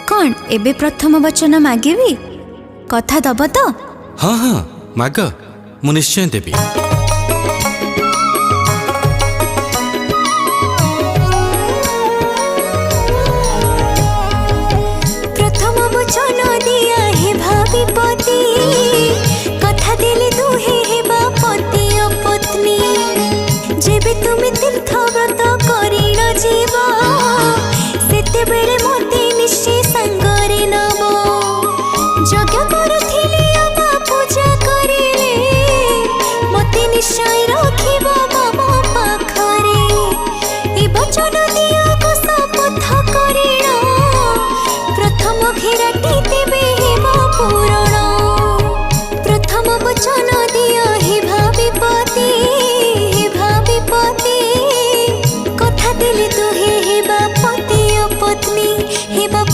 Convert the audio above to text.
कौन एबे प्रथम वचन मागिबी कथा दब तो? हाँ हाँ माग, मु निश्चय देवी। प्रथम वचन दिया हे भाभी पति, कथा देले दुहे हेबा पति और पत्नी। जेबे तुम तीर्थ व्रत करिण जीवा